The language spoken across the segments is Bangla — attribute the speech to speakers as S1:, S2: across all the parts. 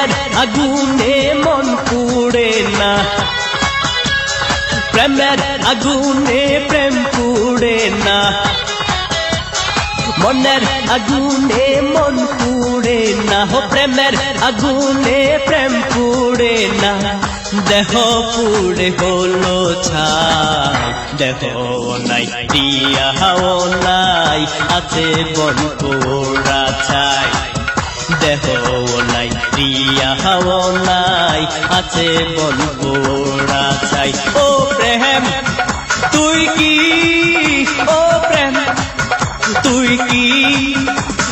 S1: প্রেমের আগুনে মন পুড়ে না, প্রেমের আগুনে প্রেম পুড়ে না, মনের আগুনে মন পুড়ে না, প্রেমের আগুনে প্রেম পুড়ে না। দেহ পুড়ে হলো ছাই, দেহ নাই দিয়াও নাই, আছে বন পোড়া ছাই। দেহ নাই দিয়াও নাই, আছে বন পোড়া ছাই। ও প্রেম তুই কি, ও প্রেম তুই কি,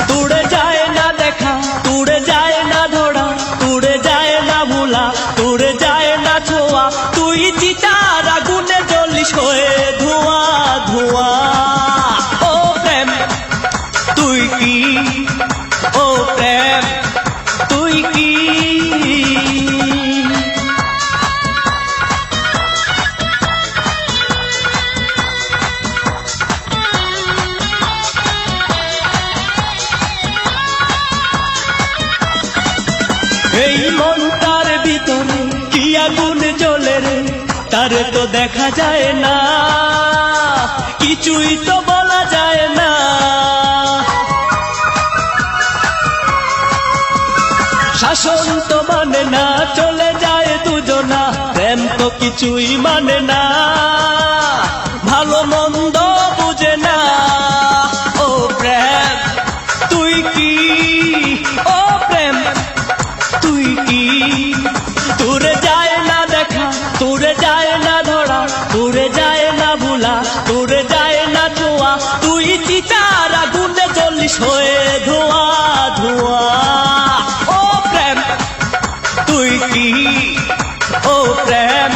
S1: তুড়ে যায় না দেখা, তুড়ে যায় না ধরা, তুড়ে যায় না ভুলা, তুড়ে যায় না ছোঁয়া, তুই চিতার আগুনে জ্বলিস হয়ে ধোঁয়া ধোঁয়া। ও প্রেম তুই কি, ও প্রেম তুই কি। এই মনটার ভিতরে কি আগুন জ্বলে রে, তার তো দেখা যায় না, কিছুই তো বলা যায় না। শাসন তো মানে না, চলে যায় দুজনা, প্রেম তো কিছুই মানে না, ভালো মন্দ বুঝে না। ও প্রেম তুই কি, ও প্রেম তুই কি, তুরে যায় না দেখা, তুরে যায় না ধরা, তুরে যায় না ভুলা, তুরে যায় না ছোঁয়া, তুই চিতার আগুনে জ্বলিস হয়ে ধোঁয়া ধোঁয়া। ও প্রেম তুই কি, ও প্রেম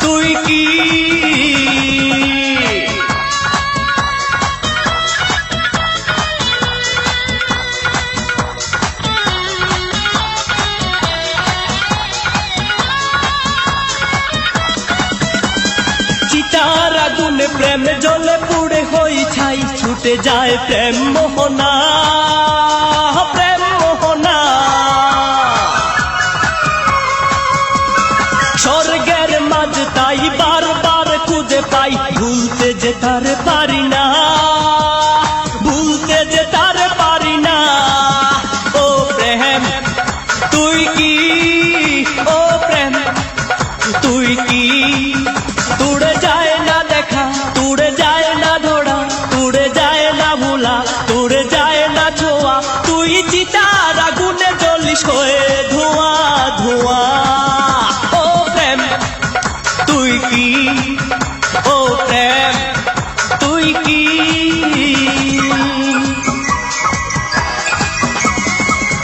S1: তুই কি। চিতার আগুনে প্রেম জ্বলে পুড়ে হই ছাই, ছুটে যায় প্রেম মোহনা, প্রেম মোহনা। স্বর্গের মাঝ তাই বারবার খুঁজে পাই, ভুলতে যে তার পারি না, ভুলতে যে তার পারি না। ও প্রেম তুই কি, ও প্রেম তুই কি, তুড়ে যায় না দেখা, তুড়ে যায় না ধরা, তুড়ে যায় না ভুলা, তুড়ে যায় না ছোঁয়া, তুই চিতার আগুনে জ্বলিস হয়ে ধোঁয়া ধোঁয়া। ও প্রেম তুই কি, ও প্রেম তুই কি।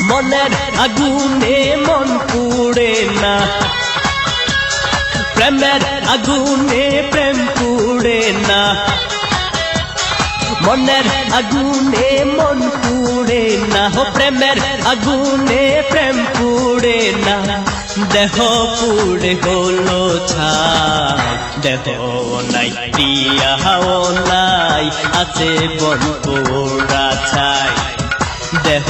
S1: মনের আগুনে মন পুড়ে না, প্রেমের আগুনে প্রেম পুড়ে না, মনের আগুনে মন পুড়ে না, প্রেমের আগুনে প্রেম পুড়ে না। দেহ পুড়ে হলো ছাই, দেহ নাই দিয়াও নাই, আছে বন পোড়া ছাই। দেহ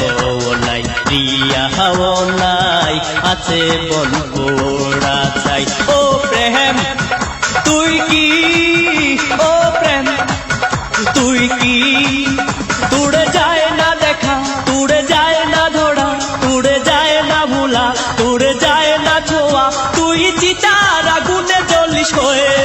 S1: নাই দিয়াও নাই, আছে বন পোড়া ছাই। ও প্রেম তুই কি, ও প্রেম তুই কি, তুড়ে যায় না দেখা, তুড়ে যায় না ধরা, তুড়ে যায় না ভুলা, তুড়ে যায় না ছোঁয়া, তুই চিতার আগুনে জ্বলিস হয়ে